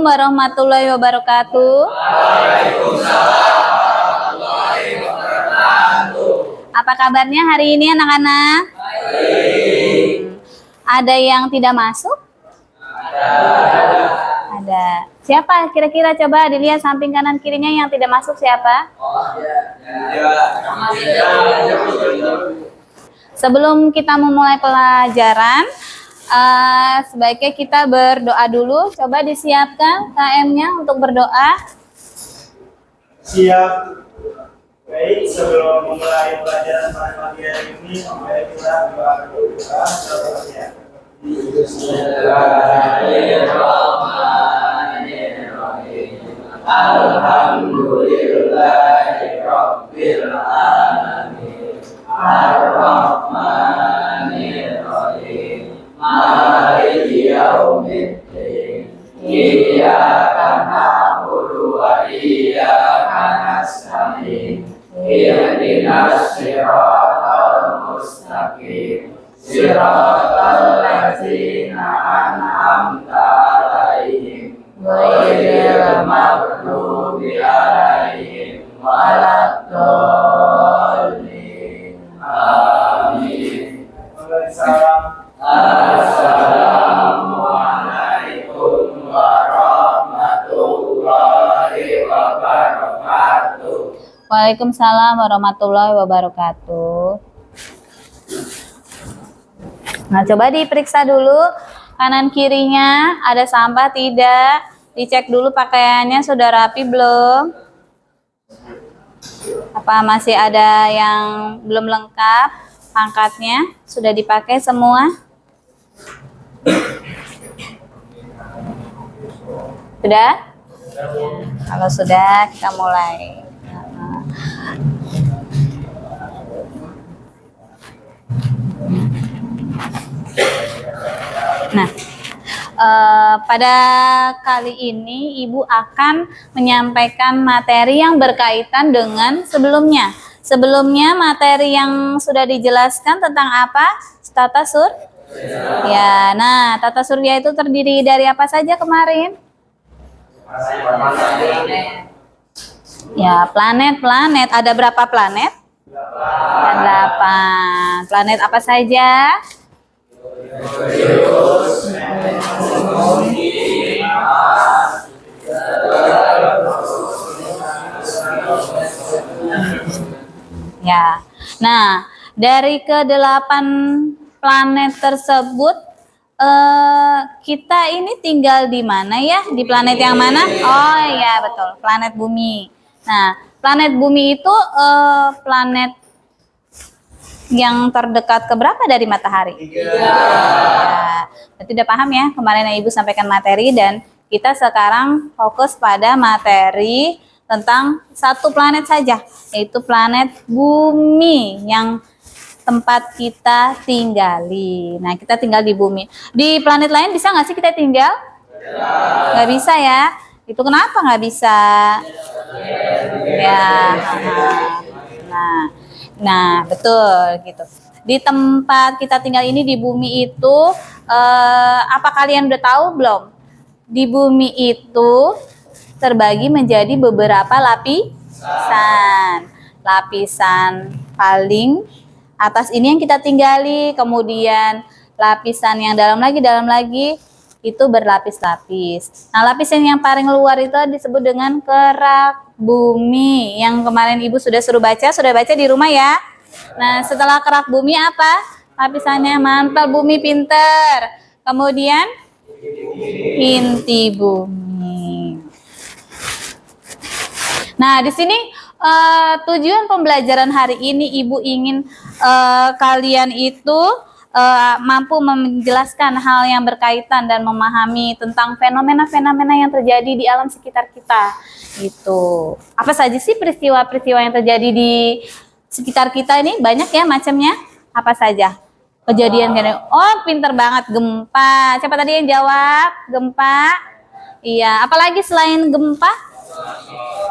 warahmatullahi wabarakatuh. Apa kabarnya hari ini anak-anak? Ada yang tidak masuk? Ada. Siapa kira-kira, coba dilihat samping kanan kirinya yang tidak masuk siapa? Sebelum kita memulai pelajaran, sebaiknya kita berdoa dulu. Coba disiapkan KM-nya untuk berdoa. Siap. Baik, sebelum memulai pelajaran pada pagi hari ini, mari kita berdoa dulu. Alhamdulillahirabbil alamin. Ar-Rahmanir Rahim. Maliki yaumiddin. Iyyaka na'budu wa iyyaka nasta'in. Ihdinas siratal mustaqim. Siratal ladzina an'amta 'alaihim ghairil maghdubi 'alaihim waladdallin. Amin. Assalamualaikum warahmatullahi wabarakatuh. Waalaikumsalam warahmatullahi wabarakatuh. Nah, coba diperiksa dulu kanan kirinya, ada sampah tidak? Dicek dulu pakaiannya sudah rapi belum? Apa masih ada yang belum lengkap? Pangkatnya sudah dipakai semua? Sudah? Kalau sudah, kita mulai. Nah, pada kali ini Ibu akan menyampaikan materi yang berkaitan dengan sebelumnya. Sebelumnya materi yang sudah dijelaskan tentang apa? Tata surya. Ya, nah tata surya itu terdiri dari apa saja kemarin? Ya, planet-planet. Ada berapa planet? 8. Planet apa saja? Ya. Nah, dari ke-8 planet tersebut kita ini tinggal di mana ya? Di planet yang mana? Oh iya, betul. Planet Bumi. Nah, planet Bumi itu planet yang terdekat ke berapa dari matahari? 3. Ya, berarti udah paham ya, kemarin Ibu sampaikan materi dan kita sekarang fokus pada materi tentang satu planet saja, yaitu planet Bumi yang tempat kita tinggali. Nah, kita tinggal di Bumi. Di planet lain bisa nggak sih kita tinggal? Nggak bisa ya. Itu kenapa nggak bisa? Ya. Nah, betul gitu. Di tempat kita tinggal ini di Bumi itu, apa kalian udah tahu belum? Di Bumi itu terbagi menjadi beberapa lapisan. Lapisan paling atas ini yang kita tinggali, kemudian lapisan yang dalam lagi itu berlapis-lapis. Nah, lapisan yang paling luar itu disebut dengan kerak bumi yang kemarin Ibu sudah suruh baca di rumah ya. Nah, setelah kerak bumi apa? Lapisannya mantel bumi, pinter. Kemudian inti bumi. Nah, di sini tujuan pembelajaran hari ini Ibu ingin kalian itu mampu menjelaskan hal yang berkaitan dan memahami tentang fenomena-fenomena yang terjadi di alam sekitar kita. Itu apa saja sih peristiwa-peristiwa yang terjadi di sekitar kita ini? Banyak ya macamnya. Apa saja kejadian kayak? Oh, pinter banget, gempa. Siapa tadi yang jawab? Gempa. Iya. Apalagi selain gempa?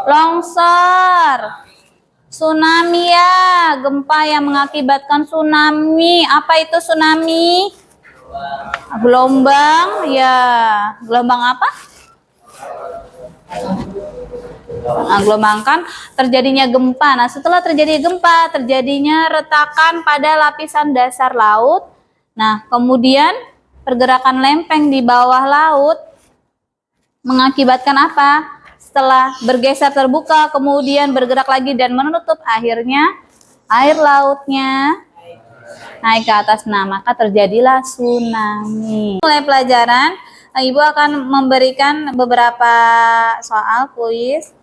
Longsor. Tsunami ya, gempa yang mengakibatkan tsunami. Apa itu tsunami? Gelombang, ya. Gelombang apa? Nah, gelombang kan terjadinya gempa. Nah, setelah terjadi gempa, terjadinya retakan pada lapisan dasar laut. Nah, kemudian pergerakan lempeng di bawah laut mengakibatkan apa? Setelah bergeser terbuka, kemudian bergerak lagi dan menutup, akhirnya air lautnya naik ke atas. Nah, maka terjadilah tsunami. Mulai pelajaran, Ibu akan memberikan beberapa soal kuis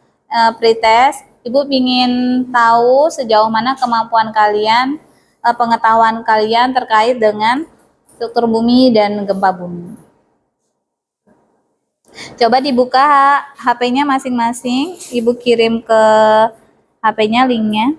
pretest. Ibu ingin tahu sejauh mana kemampuan kalian, pengetahuan kalian terkait dengan struktur bumi dan gempa bumi. Coba dibuka HP-nya masing-masing. Ibu kirim ke HP-nya linknya.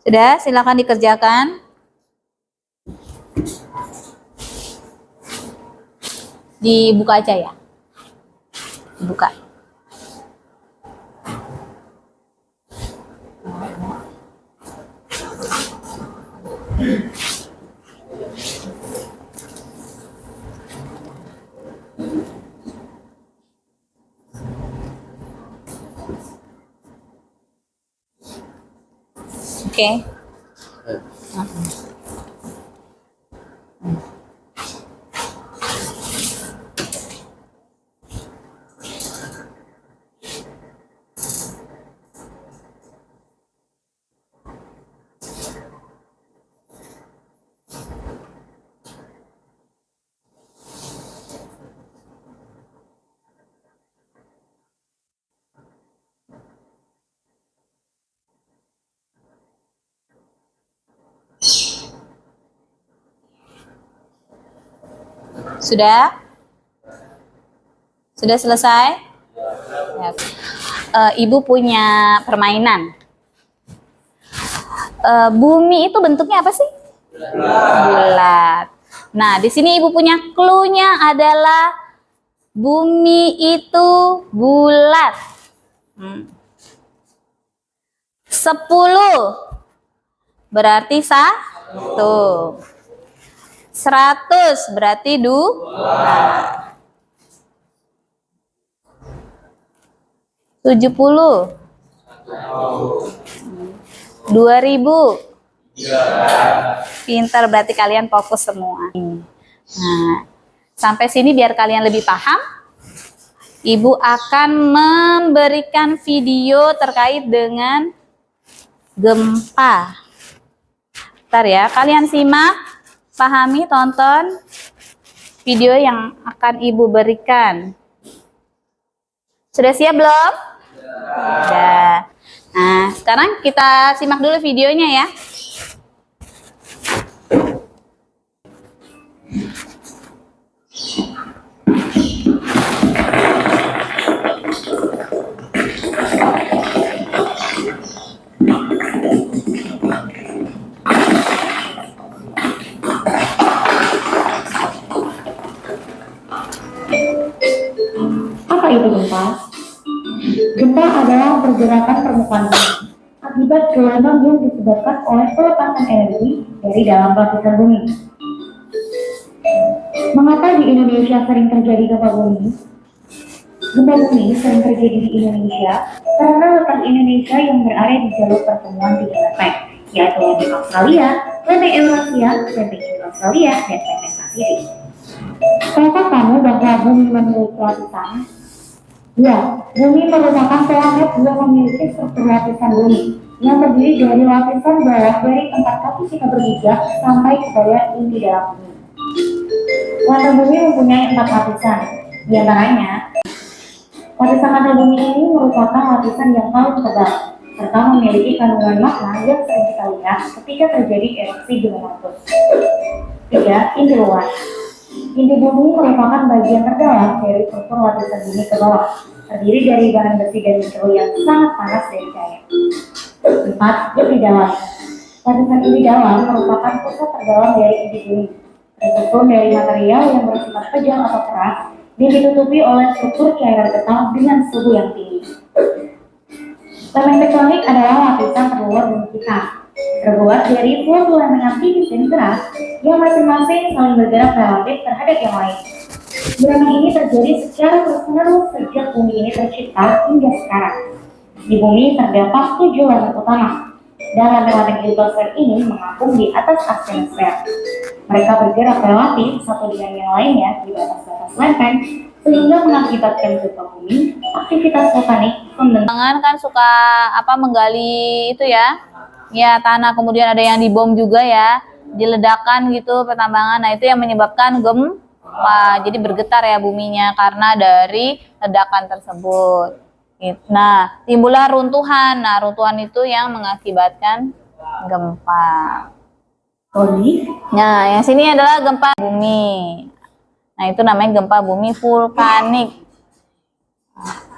Sudah, silakan dikerjakan. Dibuka aja ya. Dibuka. Oke. Sudah? Sudah selesai? Ya. Ibu punya permainan. Bumi itu bentuknya apa sih? Bulat. Nah, di sini ibu punya clue-nya adalah bumi itu bulat. 10 berarti 1. 100 berarti 2. 70. 2000. Pintar, berarti kalian fokus semua. Nah, sampai sini biar kalian lebih paham, Ibu akan memberikan video terkait dengan gempa. Bentar ya, kalian simak, pahami, tonton video yang akan Ibu berikan. Sudah siap belum? Sudah. Nah, sekarang kita simak dulu videonya ya. Apa itu gempa? Gempa adalah pergerakan permukaan bumi akibat gelombang yang disebabkan oleh pelepasan energi dari dalam lapisan bumi. Mengapa di Indonesia sering terjadi gempa bumi? Gempa bumi sering terjadi di Indonesia karena letak Indonesia yang berada di jalur pertemuan tiga lempeng, yaitu lempeng Australia, lempeng Eurasia, lempeng Australia, dan lempeng Pasifik. Tahukah kamu bahwa bumi memiliki lapisan? Ya, bumi merupakan planet yang memiliki struktur lapisan bumi yang terdiri dari lapisan bawah dari tempat kaki kita berpijak sampai kepada inti dalam bumi. Mantel bumi mempunyai 4 lapisan, di antaranya lapisan mantel bumi ini merupakan lapisan yang paling tebal serta memiliki kandungan magma yang sering kita lihat ketika terjadi erupsi gunung meletus. 3. Inti luar. Inti bumi merupakan bagian terdalam dari struktur lapisan bumi ke bawah, terdiri dari bahan besi dan nikel yang sangat panas dan cair. 4. Lebih dalam. Lapisan lebih dalam merupakan pusat terdalam dari inti bumi, tersusun dari material yang bersifat kejam atau keras dan ditutupi oleh struktur cairan getah dengan suhu yang tinggi. Lemeng tektonik adalah lapisan terluar bumi kita, terbuat dari dua lempengan tipis dan keras yang masing-masing saling bergerak relatif terhadap yang lain. Gerakan ini terjadi secara terus-menerus sejak bumi ini tercipta hingga sekarang. Di bumi terdapat 7 lempengan utama, dan lempengan litosfer ini mengapung di atas asthenosfer. Mereka bergerak relatif satu dengan yang lainnya di batas-batas lempeng, sehingga mengakibatkan gempa bumi, aktivitas vulkanik, Tangan kan suka menggali itu ya tanah, kemudian ada yang dibom juga ya, diledakan gitu pertambangan. Nah itu yang menyebabkan gempa, jadi bergetar ya buminya karena dari ledakan tersebut. Nah timbullah runtuhan. Nah runtuhan itu yang mengakibatkan gempa. Nah yang sini adalah gempa bumi. Nah itu namanya gempa bumi vulkanik,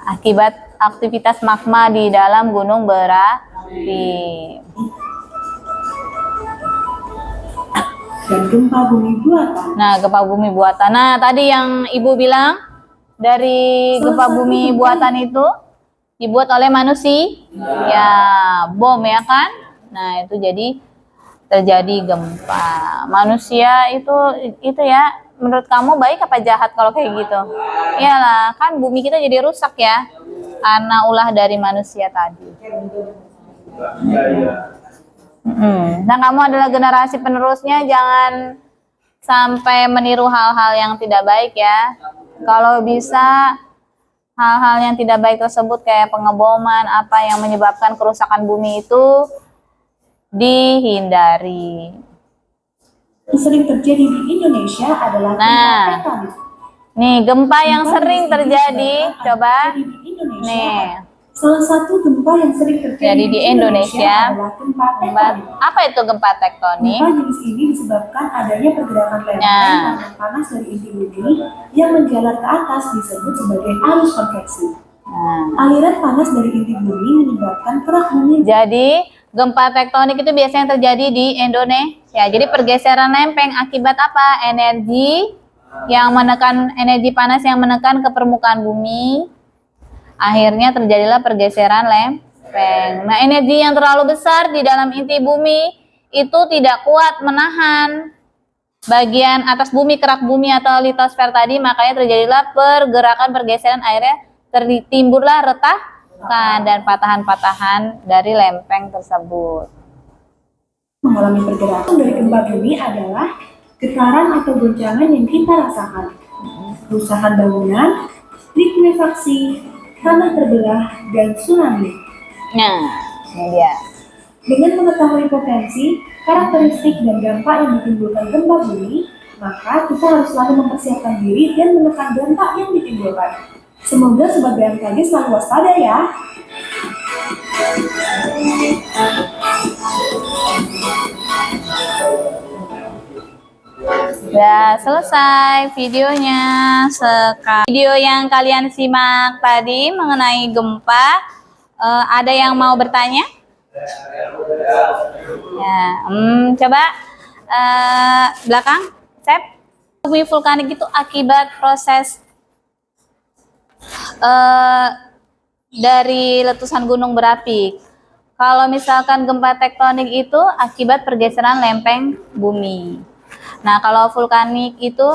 akibat aktivitas magma di dalam gunung berapi. Dan gempa bumi buatan. Nah, gempa bumi buatan. Nah, tadi yang Ibu bilang dari gempa bumi buatan itu dibuat oleh manusia, ya bom ya kan? Nah, itu jadi terjadi gempa. Manusia itu ya, menurut kamu baik apa jahat kalau kayak gitu? Iyalah, kan bumi kita jadi rusak ya karena ulah dari manusia tadi. Nah, kamu adalah generasi penerusnya, jangan sampai meniru hal-hal yang tidak baik ya. Kalau bisa hal-hal yang tidak baik tersebut kayak pengeboman, apa yang menyebabkan kerusakan bumi itu dihindari. Yang sering terjadi di Indonesia adalah Nah, gempa tektonik. nih gempa yang sering terjadi, coba Di Indonesia. nih. Salah satu gempa yang sering terjadi Jadi di Indonesia, adalah gempa tektonik. apa itu gempa tektonik? Gempa jenis ini disebabkan adanya pergerakan lempeng Nah. karena panas dari inti bumi yang menjalar ke atas disebut sebagai arus konveksi. Nah, Aliran panas dari inti bumi menyebabkan kerak bumi. jadi gempa tektonik itu biasanya terjadi di Indonesia. Jadi pergeseran lempeng akibat apa? Energi panas yang menekan ke permukaan bumi. Akhirnya terjadilah pergeseran lempeng. Nah, energi yang terlalu besar di dalam inti bumi itu tidak kuat menahan bagian atas bumi, kerak bumi atau litosfer tadi, makanya terjadilah pergeseran, akhirnya timbullah retakan dan patahan-patahan dari lempeng tersebut. Mengalami pergerakan dari gempa bumi adalah getaran atau goncangan yang kita rasakan, kerusakan bangunan, likuifaksi, tanah terbelah, dan tsunami. Nah, ini dia. Dengan mengetahui potensi, karakteristik, dan dampak yang ditimbulkan gempa bumi, maka kita harus selalu mempersiapkan diri dan menekan dampak yang ditimbulkan. Semoga Sobat BMKG selalu waspada ya. Sudah selesai videonya. Video yang kalian simak tadi mengenai gempa, ada yang mau bertanya? Ya, coba belakang, Sep. Bumi vulkanik itu akibat proses dari letusan gunung berapi. Kalau misalkan gempa tektonik itu akibat pergeseran lempeng bumi. Nah, kalau vulkanik itu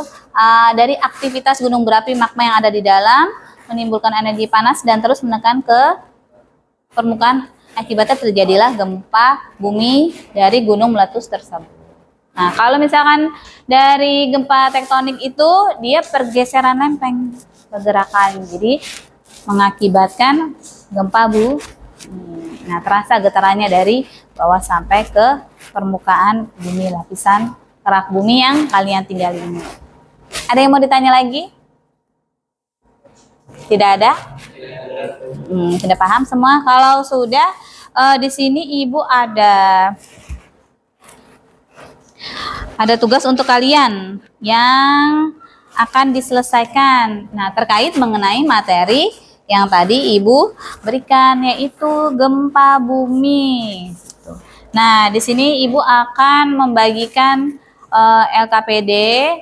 dari aktivitas gunung berapi magma yang ada di dalam menimbulkan energi panas dan terus menekan ke permukaan. Akibatnya terjadilah gempa bumi dari gunung meletus tersebut. Nah, kalau misalkan dari gempa tektonik itu dia pergeseran lempeng, pergerakan, jadi mengakibatkan gempa bumi. Nah, terasa getarannya dari bawah sampai ke permukaan bumi, lapisan kerak bumi yang kalian tinggali ini. Ada yang mau ditanya lagi? Tidak ada? Sudah paham semua? Kalau sudah, di sini Ibu ada tugas untuk kalian yang akan diselesaikan. Nah, terkait mengenai materi yang tadi Ibu berikan, yaitu gempa bumi. Nah, di sini Ibu akan membagikan LKPD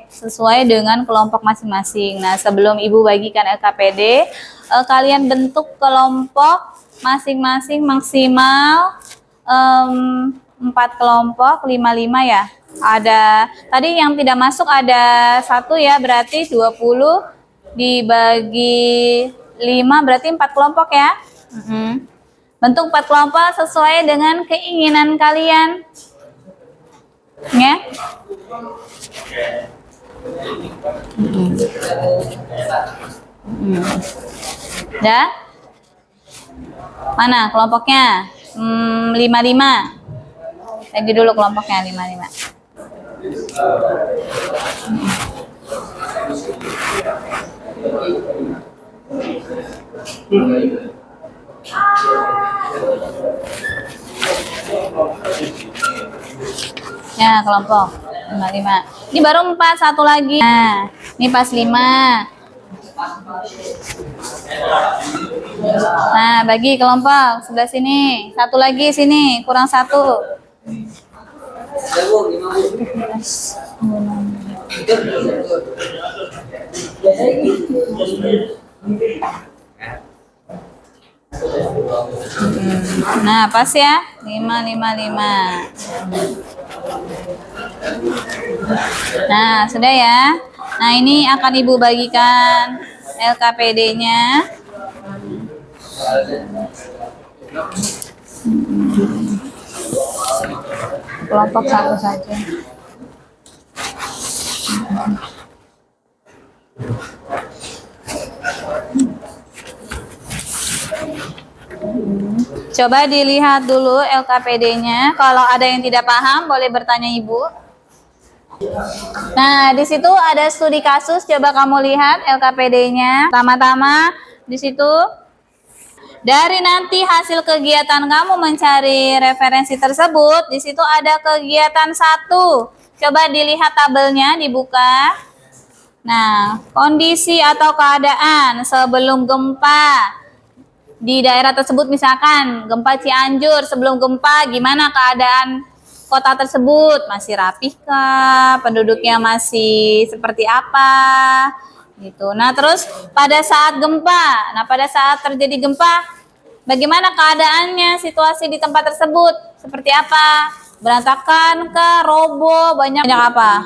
sesuai dengan kelompok masing-masing. Nah, sebelum Ibu bagikan LKPD, kalian bentuk kelompok masing-masing maksimal 4 kelompok, 5-5 ya. Ada tadi yang tidak masuk ada 1 ya, berarti 20 dibagi 5 berarti 4 kelompok ya. Bentuk 4 kelompok sesuai dengan keinginan kalian. Ya. Dah? Mana kelompoknya? 5-5. Lagi dulu kelompoknya 5-5. Ya, kelompok 5-5. Ini baru 4, 1 lagi. Nah, ini pas 5. Nah, bagi kelompok sebelah sini. 1 lagi sini, kurang 1. Nah, pas ya. 5-5-5. Nah, sudah ya. Nah, ini akan Ibu bagikan LKPD-nya. Kelompok 1 saja. Coba dilihat dulu LKPD-nya. Kalau ada yang tidak paham, boleh bertanya Ibu. Nah, di situ ada studi kasus. Coba kamu lihat LKPD-nya. Pertama-tama di situ dari nanti hasil kegiatan kamu mencari referensi tersebut, di situ ada kegiatan 1. Coba dilihat tabelnya, dibuka. Nah, kondisi atau keadaan sebelum gempa di daerah tersebut, misalkan gempa Cianjur, sebelum gempa gimana keadaan kota tersebut, masih rapihkah, penduduknya masih seperti apa gitu. Nah, terus pada saat gempa, pada saat terjadi gempa bagaimana keadaannya, situasi di tempat tersebut seperti apa, berantakan kah, roboh, banyak apa,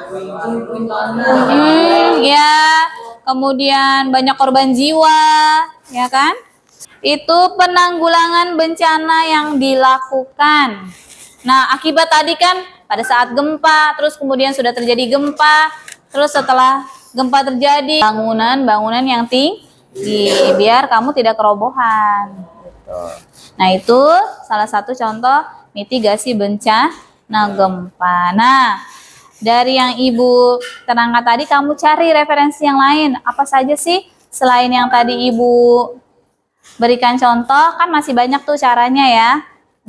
ya, kemudian banyak korban jiwa, ya kan. Itu penanggulangan bencana yang dilakukan. Nah, akibat tadi kan pada saat gempa, terus kemudian sudah terjadi gempa, terus setelah gempa terjadi bangunan yang tinggi biar kamu tidak kerobohan. Gitu. Nah, itu salah satu contoh mitigasi bencana gempa. Nah, dari yang Ibu terangkan tadi, kamu cari referensi yang lain. Apa saja sih selain yang tadi Ibu berikan contoh, kan masih banyak tuh caranya ya.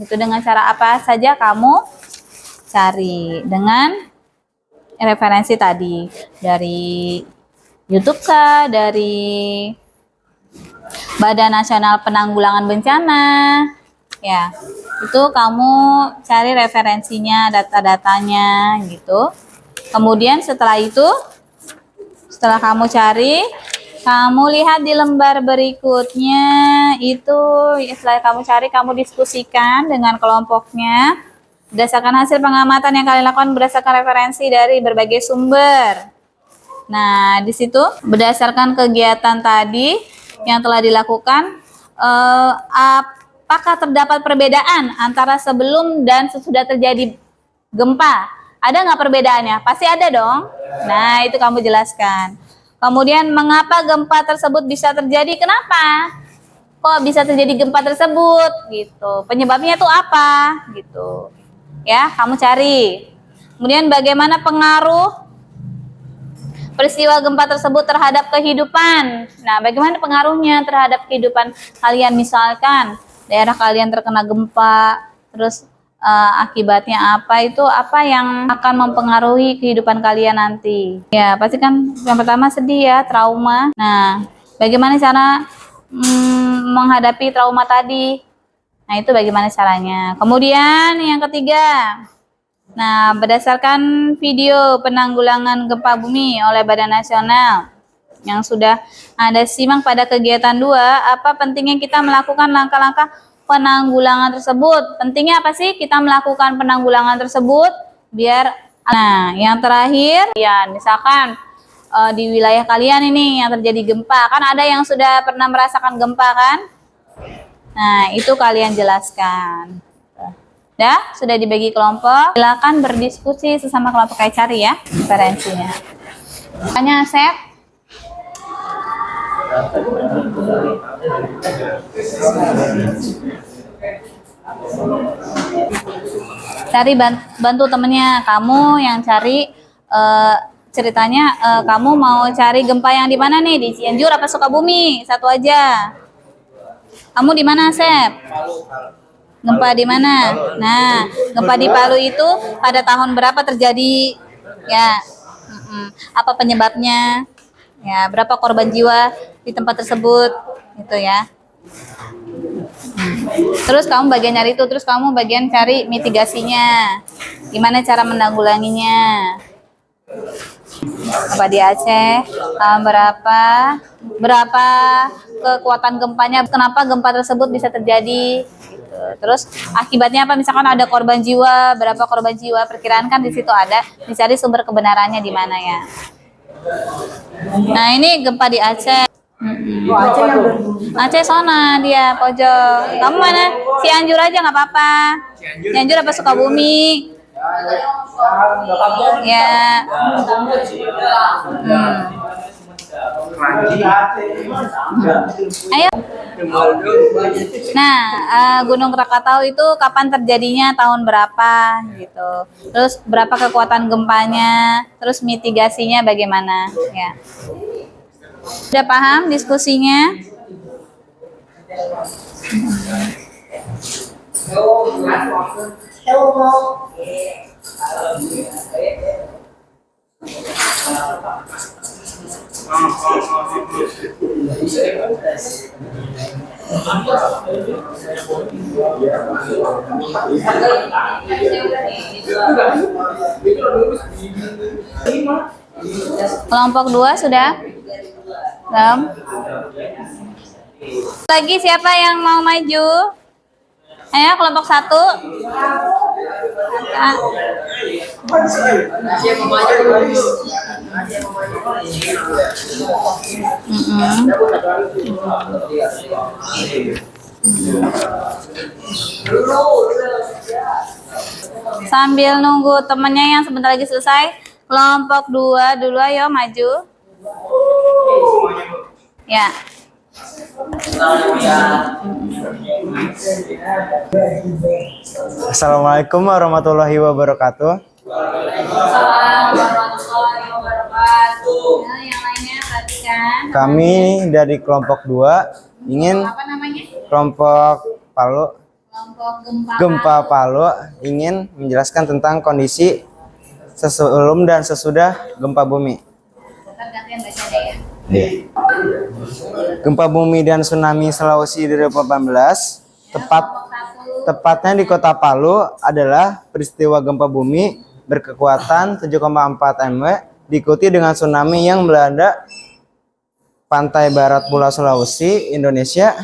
Itu dengan cara apa saja kamu cari dengan referensi tadi, dari YouTube kah, dari Badan Nasional Penanggulangan Bencana, ya itu kamu cari referensinya, data-datanya gitu. Kemudian setelah itu, setelah kamu cari, kamu lihat di lembar berikutnya itu, setelah kamu cari, kamu diskusikan dengan kelompoknya berdasarkan hasil pengamatan yang kalian lakukan berdasarkan referensi dari berbagai sumber. Nah, di situ berdasarkan kegiatan tadi yang telah dilakukan, apakah terdapat perbedaan antara sebelum dan sesudah terjadi gempa? Ada nggak perbedaannya? Pasti ada dong. Nah, itu kamu jelaskan. Kemudian mengapa gempa tersebut bisa terjadi? Kenapa? Kok bisa terjadi gempa tersebut? Gitu. Penyebabnya itu apa? Gitu. Ya, kamu cari. Kemudian bagaimana pengaruh peristiwa gempa tersebut terhadap kehidupan? Nah, bagaimana pengaruhnya terhadap kehidupan kalian? Misalkan daerah kalian terkena gempa, terus akibatnya apa, itu apa yang akan mempengaruhi kehidupan kalian nanti. Ya, pasti kan yang pertama sedih ya, trauma. Nah, bagaimana cara menghadapi trauma tadi. Nah, itu bagaimana caranya. Kemudian yang ketiga, nah, berdasarkan video penanggulangan gempa bumi oleh Badan Nasional yang sudah Anda simak pada kegiatan 2, apa pentingnya kita melakukan langkah-langkah penanggulangan tersebut? Pentingnya apa sih kita melakukan penanggulangan tersebut? Biar, nah, yang terakhir, ya, misalkan di wilayah kalian ini yang terjadi gempa, kan ada yang sudah pernah merasakan gempa kan? Nah, itu kalian jelaskan. Sudah dibagi kelompok. Silakan berdiskusi sesama kelompok, kayak cari ya referensinya. Tanya Asep. Cari bantu temennya. Kamu yang cari ceritanya, kamu mau cari gempa yang di mana nih? Di Cianjur apa Sukabumi? Satu aja. Kamu di mana, Asep? Gempa di mana? Nah, gempa di Palu itu pada tahun berapa terjadi? Ya, apa penyebabnya? Ya, berapa korban jiwa di tempat tersebut? Gitu ya. Terus kamu bagian nyari itu, terus kamu bagian cari mitigasinya. Gimana cara menanggulanginya? Apa di Aceh? Berapa kekuatan gempanya? Kenapa gempa tersebut bisa terjadi? Gitu. Terus akibatnya apa? Misalkan ada korban jiwa, berapa korban jiwa? Perkiraan kan di situ ada. Dicari sumber kebenarannya di mana ya? Nah, ini gempa di Aceh. Aceh sana dia pojok. Kamu mana? Cianjur aja nggak apa-apa. Cianjur apa Sukabumi? Ya. Ayo. Nah, Gunung Krakatau itu kapan terjadinya, tahun berapa gitu. Terus berapa kekuatan gempanya, terus mitigasinya bagaimana ya. Sudah paham diskusinya? Kelompok 2 sudah? Belum? Lagi siapa yang mau maju? Ayo kelompok 1. Sambil nunggu temennya yang sebentar lagi selesai, kelompok 2 dulu, ayo maju. Ya. Assalamualaikum warahmatullahi wabarakatuh. Waalaikumsalam warahmatullahi wabarakatuh. Nah, yang lainnya perhatikan. Kami dari kelompok 2 ingin Apa namanya? kelompok Palu Kelompok gempa. Gempa Palu ingin menjelaskan tentang kondisi sebelum dan sesudah gempa bumi. Ntar gantian baca deh ya. Gempa bumi dan tsunami Sulawesi 2018 tepatnya di Kota Palu adalah peristiwa gempa bumi berkekuatan 7,4 MW diikuti dengan tsunami yang melanda pantai barat Pulau Sulawesi, Indonesia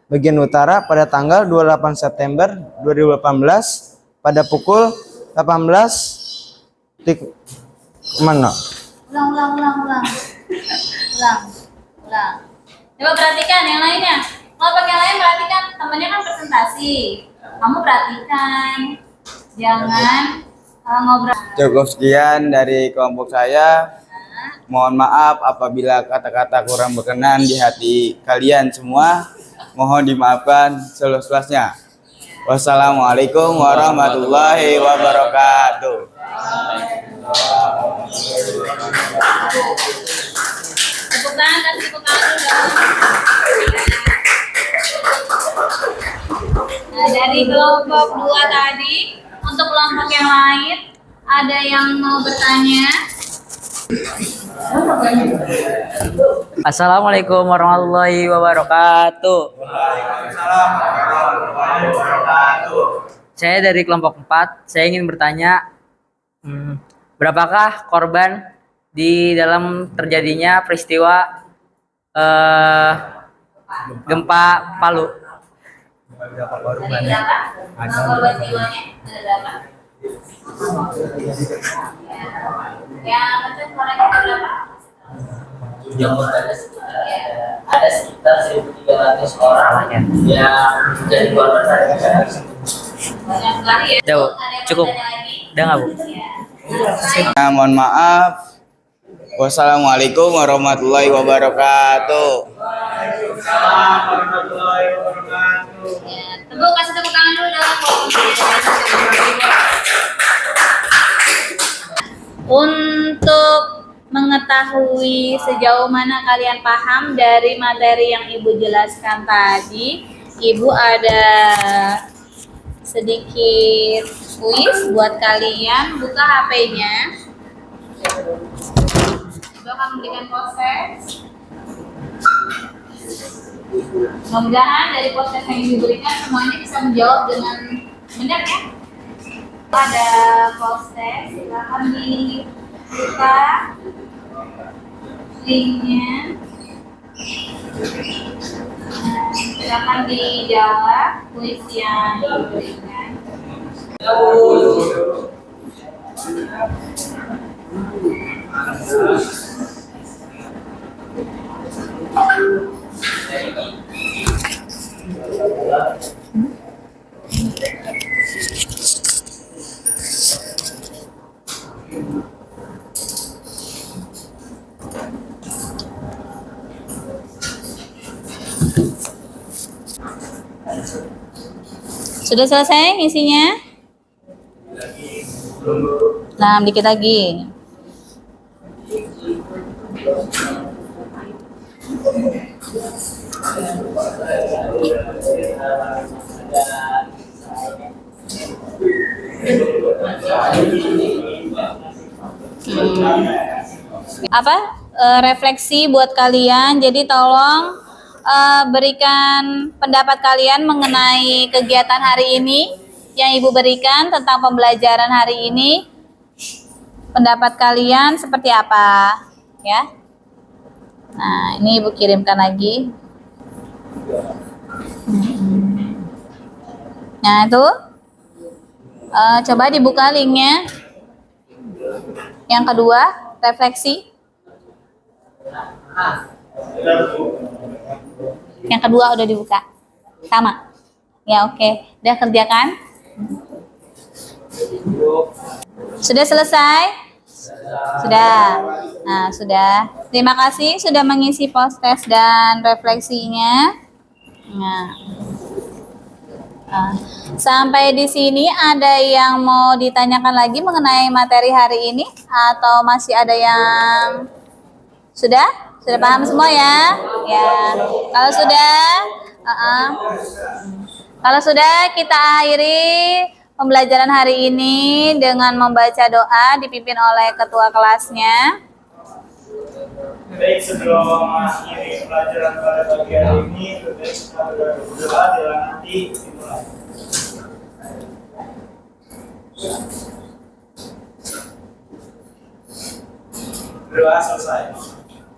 bagian utara pada tanggal 28 September 2018 pada pukul 18 mana? Ulang. Coba perhatikan yang lainnya. Kelompok yang lain perhatikan, temennya kan presentasi. Kamu perhatikan, jangan ngobrol. Cukup sekian dari kelompok saya. Mohon maaf apabila kata-kata kurang berkenan di hati kalian semua. Mohon dimaafkan seluas-luasnya. Wassalamualaikum warahmatullahi wabarakatuh. Tepuk tangan, kasih tepuk tangan dulu. Nah, dari kelompok 2 tadi, untuk kelompok yang lain, ada yang mau bertanya? Assalamualaikum warahmatullahi wabarakatuh. Waalaikumsalam warahmatullahi wabarakatuh. Saya dari kelompok 4. Saya ingin bertanya, berapakah korban di dalam terjadinya peristiwa gempa Palu? Berapa? Korban jiwanya ada berapa? Yang penting orangnya berapa? Ada sekitar 1.300 orang yang jadi korban dari bencana. Banyak sekali ya. Jauh. Ada yang Cukup. bertanya lagi? Udah nggak, Bu? Ya. Nah, mohon maaf. Wassalamualaikum warahmatullahi wabarakatuh. Waalaikumsalam warahmatullahi wabarakatuh. Ya, kasih tepuk tangan dulu dong. Untuk mengetahui sejauh mana kalian paham dari materi yang Ibu jelaskan tadi, Ibu ada sedikit kuis buat kalian. Buka HP-nya. Ibu akan memberikan proses. Mudah-mudahan dari proses yang diberikan semuanya bisa menjawab dengan benar ya. Ada proses, silakan dibuka linknya. Silakan dijawab kuis yang diberikan. Sudah selesai isinya? Nah, dikit lagi. Refleksi buat kalian. Jadi tolong berikan pendapat kalian mengenai kegiatan hari ini yang Ibu berikan tentang pembelajaran hari ini. Pendapat kalian seperti apa? Ya. Nah, ini Ibu kirimkan lagi. Nah, itu. Coba dibuka linknya. Yang kedua, refleksi. Yang kedua udah dibuka. Sama. Ya, oke. Udah kerjakan? Sudah selesai? Sudah. Nah, sudah. Terima kasih sudah mengisi post-test dan refleksinya. Nah. Sampai di sini ada yang mau ditanyakan lagi mengenai materi hari ini atau masih ada yang sudah paham semua ya? Ya. Kalau sudah kita akhiri pembelajaran hari ini dengan membaca doa dipimpin oleh ketua kelasnya. Baik, sebelum mengakhiri pelajaran pada pagi hari ini, lebih baik kita berdoa dalam hati dimulai. Berdoa selesai.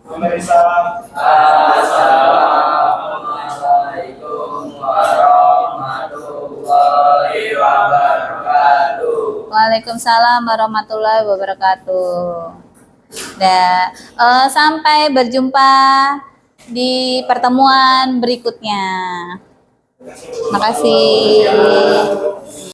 Memberi salam. Assalamualaikum warahmatullahi wabarakatuh. Waalaikumsalam warahmatullahi wabarakatuh. Sampai berjumpa di pertemuan berikutnya. Terima kasih.